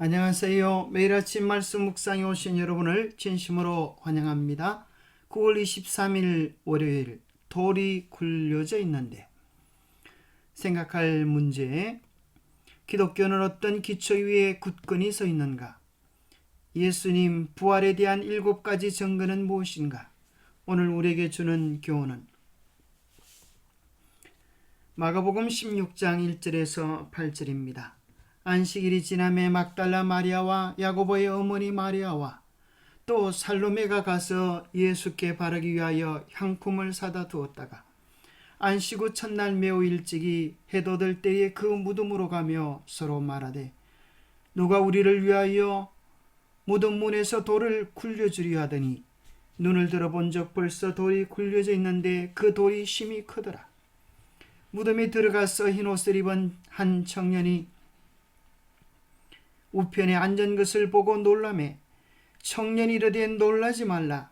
안녕하세요. 매일 아침 말씀 묵상에 오신 여러분을 진심으로 환영합니다. 9월 23일 월요일, 돌이 굴려져 있는데 생각할 문제: 기독교는 어떤 기초 위에 굳건히 서 있는가? 예수님 부활에 대한 7가지 증거는 무엇인가? 오늘 우리에게 주는 교훈은 마가복음 16장 1절에서 8절입니다. 안식일이 지남에 막달라 마리아와 야고보의 어머니 마리아와 또 살로메가 가서 예수께 바르기 위하여 향품을 사다 두었다가 안식 후 첫날 매우 일찍이 해돋을 때에 그 무덤으로 가며 서로 말하되 누가 우리를 위하여 무덤 문에서 돌을 굴려주려 하더니 눈을 들어본 적 벌써 돌이 굴려져 있는데 그 돌이 심히 크더라. 무덤에 들어가서 흰옷을 입은 한 청년이 우편에 앉은 것을 보고 놀라매 청년이 이르되 놀라지 말라.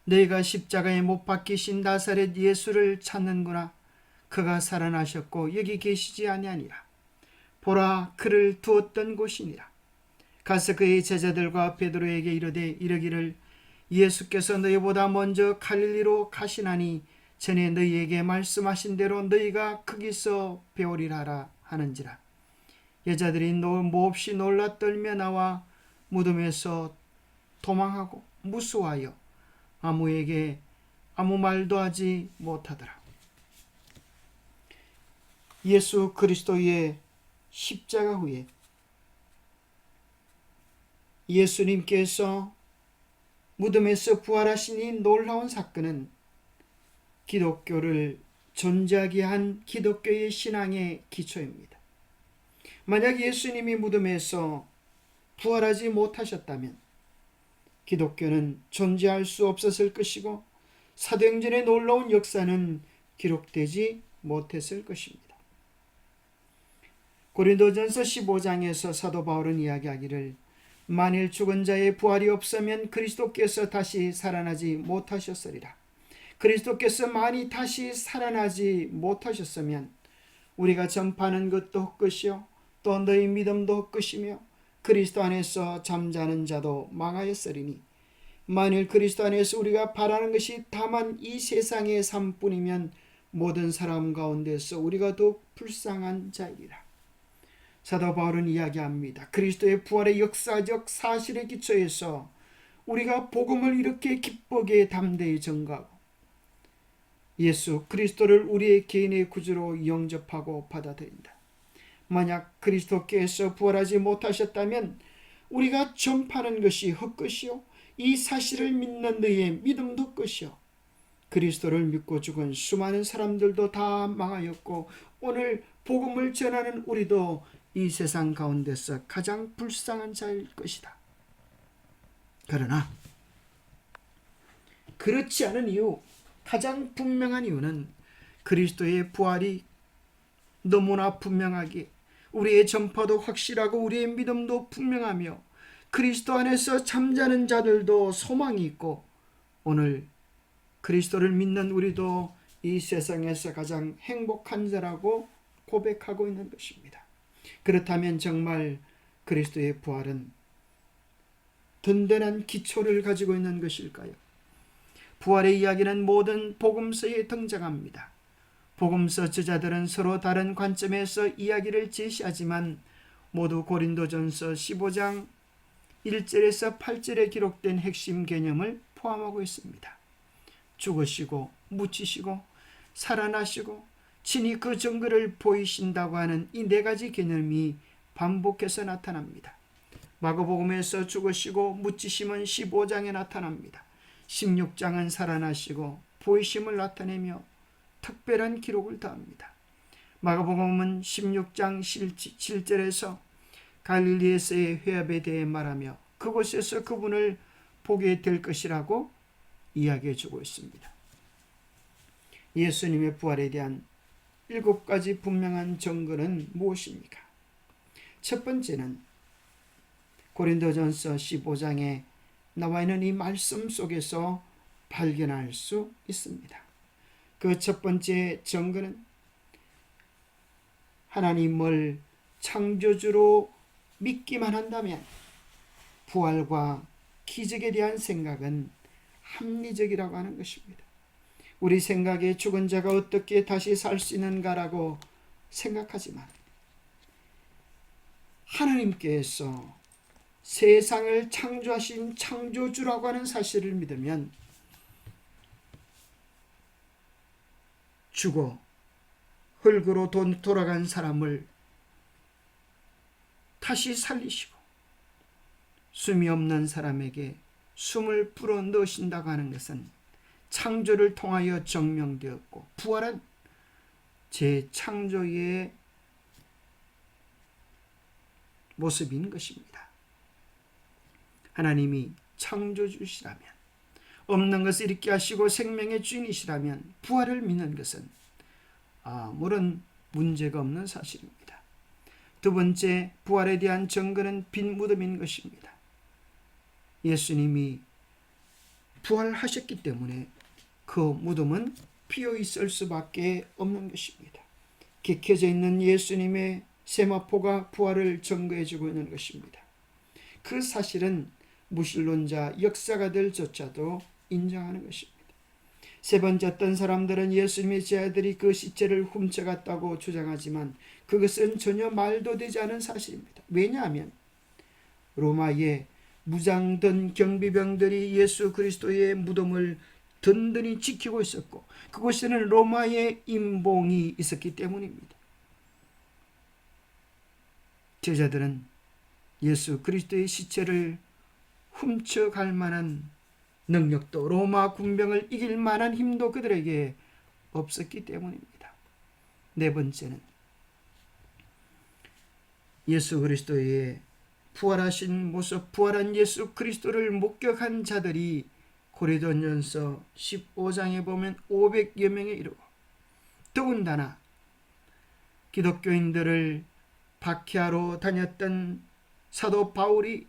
너희가 십자가에 못 박히신 나사렛 예수를 찾는구나. 그가 살아나셨고 여기 계시지 아니하니라. 보라, 그를 두었던 곳이니라. 가서 그의 제자들과 베드로에게 이르되 이르기를 예수께서 너희보다 먼저 갈릴리로 가시나니 전에 너희에게 말씀하신 대로 너희가 거기서 배우리라 하라 하는지라. 여자들이 몹시 놀라 떨며 나와 무덤에서 도망하고 무수하여 아무에게 아무 말도 하지 못하더라. 예수 그리스도의 십자가 후에 예수님께서 무덤에서 부활하신 이 놀라운 사건은 기독교를 존재하게 한 기독교의 신앙의 기초입니다. 만약 예수님이 무덤에서 부활하지 못하셨다면 기독교는 존재할 수 없었을 것이고 사도행전의 놀라운 역사는 기록되지 못했을 것입니다. 고린도전서 15장에서 사도 바울은 이야기하기를 만일 죽은 자의 부활이 없으면 그리스도께서 다시 살아나지 못하셨으리라. 그리스도께서 만일 다시 살아나지 못하셨으면 우리가 전파하는 것도 헛것이요 또 너희 믿음도 헛것이며 그리스도 안에서 잠자는 자도 망하였으리니 만일 그리스도 안에서 우리가 바라는 것이 다만 이 세상의 삶뿐이면 모든 사람 가운데서 우리가 더욱 불쌍한 자이리라. 사도 바울은 이야기합니다. 그리스도의 부활의 역사적 사실의 기초에서 우리가 복음을 이렇게 기쁘게 담대히 전가하고 예수 그리스도를 우리의 개인의 구주로 영접하고 받아들인다. 만약 그리스도께서 부활하지 못하셨다면 우리가 전파하는 것이 헛것이요 이 사실을 믿는 너희의 믿음도 헛것이요 그리스도를 믿고 죽은 수많은 사람들도 다 망하였고 오늘 복음을 전하는 우리도 이 세상 가운데서 가장 불쌍한 자일 것이다. 그러나 그렇지 않은 이유, 가장 분명한 이유는 그리스도의 부활이 너무나 분명하게 우리의 전파도 확실하고 우리의 믿음도 분명하며 그리스도 안에서 잠자는 자들도 소망이 있고 오늘 그리스도를 믿는 우리도 이 세상에서 가장 행복한 자라고 고백하고 있는 것입니다. 그렇다면 정말 그리스도의 부활은 든든한 기초를 가지고 있는 것일까요? 부활의 이야기는 모든 복음서에 등장합니다. 복음서 저자들은 서로 다른 관점에서 이야기를 제시하지만 모두 고린도전서 15장 1절에서 8절에 기록된 핵심 개념을 포함하고 있습니다. 죽으시고 묻히시고 살아나시고 친히 그 증거를 보이신다고 하는 이 4가지 개념이 반복해서 나타납니다. 마가복음에서 죽으시고 묻히심은 15장에 나타납니다. 16장은 살아나시고 보이심을 나타내며 특별한 기록을 더합니다. 마가복음은 16장 7절에서 갈릴리에서의 회합에 대해 말하며 그곳에서 그분을 보게 될 것이라고 이야기해 주고 있습니다. 예수님의 부활에 대한 7가지 분명한 증거는 무엇입니까? 첫 번째는 고린도전서 15장에 나와 있는 이 말씀 속에서 발견할 수 있습니다. 그 첫 번째 증거는 하나님을 창조주로 믿기만 한다면 부활과 기적에 대한 생각은 합리적이라고 하는 것입니다. 우리 생각에 죽은 자가 어떻게 다시 살 수 있는가라고 생각하지만 하나님께서 세상을 창조하신 창조주라고 하는 사실을 믿으면 죽어 흙으로 돌아간 사람을 다시 살리시고 숨이 없는 사람에게 숨을 불어 넣으신다고 하는 것은 창조를 통하여 증명되었고 부활은 재창조의 모습인 것입니다. 하나님이 창조주시라면, 없는 것을 있게 하시고 생명의 주인이시라면 부활을 믿는 것은 아무런 문제가 없는 사실입니다. 두 번째, 부활에 대한 증거는 빈 무덤인 것입니다. 예수님이 부활하셨기 때문에 그 무덤은 비어 있을 수밖에 없는 것입니다. 객해져 있는 예수님의 세마포가 부활을 증거해주고 있는 것입니다. 그 사실은 무신론자 역사가들조차도 인정하는 것입니다. 세 번째, 어떤 사람들은 예수님의 제자들이 그 시체를 훔쳐갔다고 주장하지만 그것은 전혀 말도 되지 않은 사실입니다. 왜냐하면 로마의 무장된 경비병들이 예수 그리스도의 무덤을 든든히 지키고 있었고 그곳에는 로마의 임봉이 있었기 때문입니다. 제자들은 예수 그리스도의 시체를 훔쳐갈 만한 능력도 로마 군병을 이길 만한 힘도 그들에게 없었기 때문입니다. 네 번째는 예수 그리스도의 부활하신 모습, 부활한 예수 그리스도를 목격한 자들이 고린도전서 15장에 보면 500여 명에 이르고 더군다나 기독교인들을 박해하러 다녔던 사도 바울이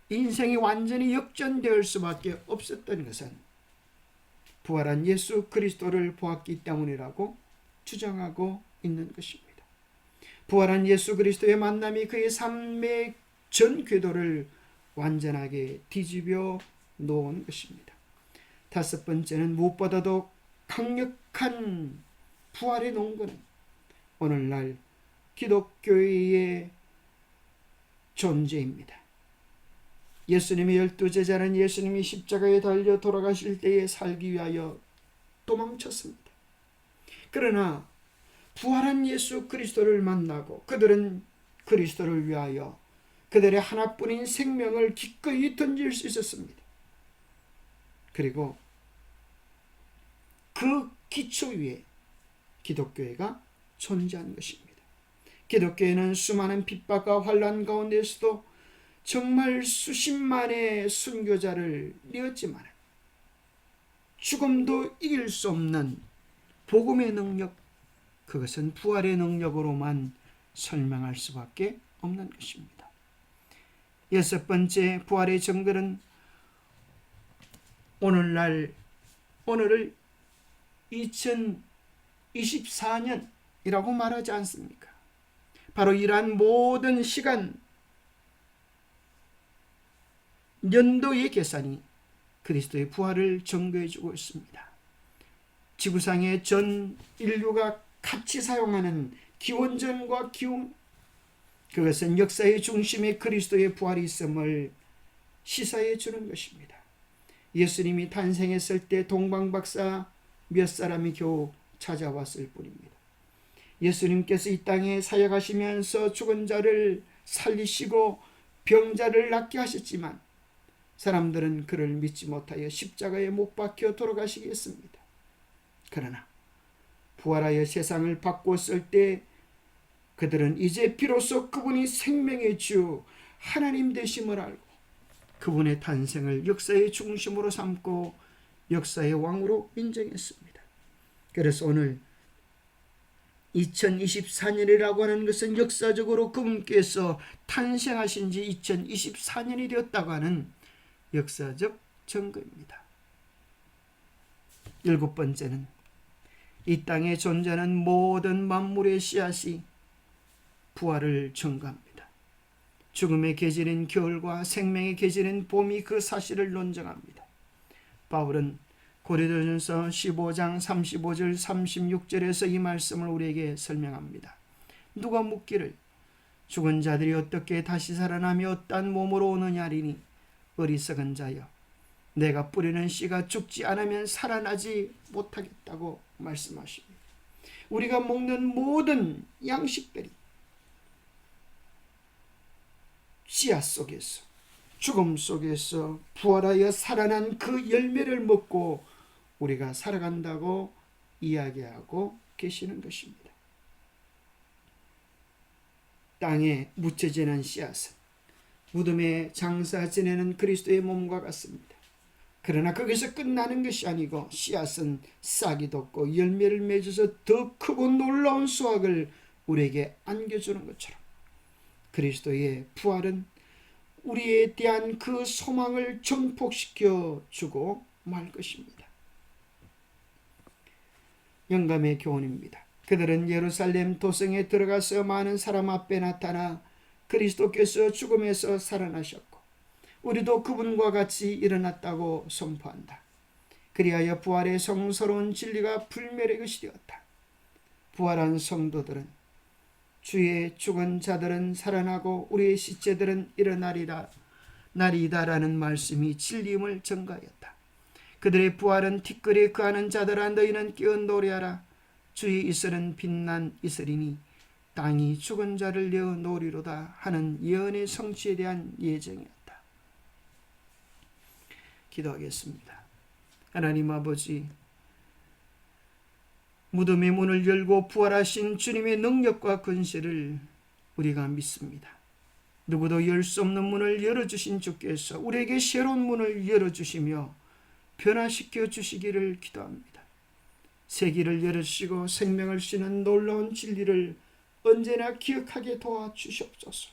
인생이 완전히 역전될 수밖에 없었던 것은 부활한 예수 그리스도를 보았기 때문이라고 주장하고 있는 것입니다. 부활한 예수 그리스도의 만남이 그의 삶의 전 궤도를 완전하게 뒤집어 놓은 것입니다. 다섯 번째는 무엇보다도 강력한 부활의 농거는 오늘날 기독교의 존재입니다. 예수님의 12제자는 예수님이 십자가에 달려 돌아가실 때에 살기 위하여 도망쳤습니다. 그러나 부활한 예수 그리스도를 만나고 그들은 그리스도를 위하여 그들의 하나뿐인 생명을 기꺼이 던질 수 있었습니다. 그리고 그 기초 위에 기독교회가 존재한 것입니다. 기독교회는 수많은 핍박과 환난 가운데서도 정말 수십만의 순교자를 내었지만 죽음도 이길 수 없는 복음의 능력, 그것은 부활의 능력으로만 설명할 수밖에 없는 것입니다. 여섯 번째, 부활의 증거는 오늘을 2024년이라고 말하지 않습니까? 바로 이러한 모든 시간 연도의 계산이 그리스도의 부활을 증거해주고 있습니다. 지구상의 전 인류가 같이 사용하는 기원전과 기원, 그것은 역사의 중심에 그리스도의 부활이 있음을 시사해 주는 것입니다. 예수님이 탄생했을 때 동방박사 몇 사람이 겨우 찾아왔을 뿐입니다. 예수님께서 이 땅에 사역하시면서 죽은 자를 살리시고 병자를 낫게 하셨지만 사람들은 그를 믿지 못하여 십자가에 못 박혀 돌아가시게 했습니다. 그러나 부활하여 세상을 바꿨을 때 그들은 이제 비로소 그분이 생명의 주 하나님 되심을 알고 그분의 탄생을 역사의 중심으로 삼고 역사의 왕으로 인정했습니다. 그래서 오늘 2024년이라고 하는 것은 역사적으로 그분께서 탄생하신 지 2024년이 되었다고 하는 역사적 증거입니다. 일곱 번째는 이 땅에 존재하는 모든 만물의 씨앗이 부활을 증거합니다. 죽음의 계절인 겨울과 생명의 계절인 봄이 그 사실을 논증합니다. 바울은 고린도전서 15장 35절 36절에서 이 말씀을 우리에게 설명합니다. 누가 묻기를 죽은 자들이 어떻게 다시 살아나며 어떠한 몸으로 오느냐리니 어리석은 자여 내가 뿌리는 씨가 죽지 않으면 살아나지 못하겠다고 말씀하십니다. 우리가 먹는 모든 양식들이 씨앗 속에서 죽음 속에서 부활하여 살아난 그 열매를 먹고 우리가 살아간다고 이야기하고 계시는 것입니다. 땅에 묻혀지는 씨앗은 무덤에 장사 지내는 그리스도의 몸과 같습니다. 그러나 거기서 끝나는 것이 아니고 씨앗은 싹이 돋고 열매를 맺어서 더 크고 놀라운 수확을 우리에게 안겨주는 것처럼 그리스도의 부활은 우리에 대한 그 소망을 증폭시켜 주고 말 것입니다. 영감의 교훈입니다. 그들은 예루살렘 도성에 들어가서 많은 사람 앞에 나타나 그리스도께서 죽음에서 살아나셨고 우리도 그분과 같이 일어났다고 선포한다. 그리하여 부활의 성스러운 진리가 불멸의 것이 되었다. 부활한 성도들은 주의 죽은 자들은 살아나고 우리의 시체들은 일어나리다라는 말씀이 진리임을 증거하였다. 그들의 부활은 티끌에 거하는 자들아 너희는 깨어 노래하라. 주의 이슬은 빛난 이슬이니 땅이 죽은 자를 내어 놓으리로다 하는 예언의 성취에 대한 예정이었다. 기도하겠습니다. 하나님 아버지, 무덤의 문을 열고 부활하신 주님의 능력과 권세를 우리가 믿습니다. 누구도 열 수 없는 문을 열어주신 주께서 우리에게 새로운 문을 열어주시며 변화시켜 주시기를 기도합니다. 세기를 열어주시고 생명을 주시는 놀라운 진리를 언제나 기억하게 도와주시옵소서.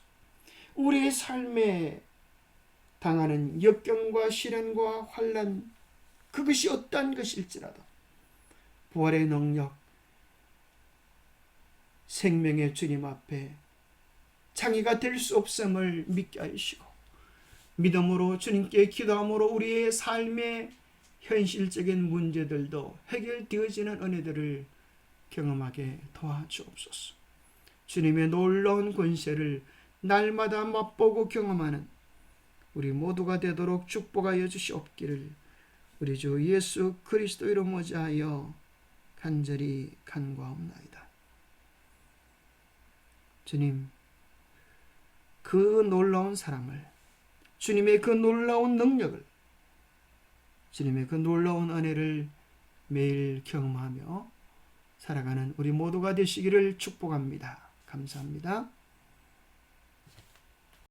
우리의 삶에 당하는 역경과 시련과 환난, 그것이 어떠한 것일지라도 부활의 능력, 생명의 주님 앞에 장애가 될 수 없음을 믿게 하시고 믿음으로 주님께 기도함으로 우리의 삶의 현실적인 문제들도 해결되어지는 은혜들을 경험하게 도와주옵소서. 주님의 놀라운 권세를 날마다 맛보고 경험하는 우리 모두가 되도록 축복하여 주시옵기를 우리 주 예수 그리스도 이름 모자하여 간절히 간구하옵나이다. 주님, 그 놀라운 사랑을, 주님의 그 놀라운 능력을, 주님의 그 놀라운 은혜를 매일 경험하며 살아가는 우리 모두가 되시기를 축복합니다. 감사합니다.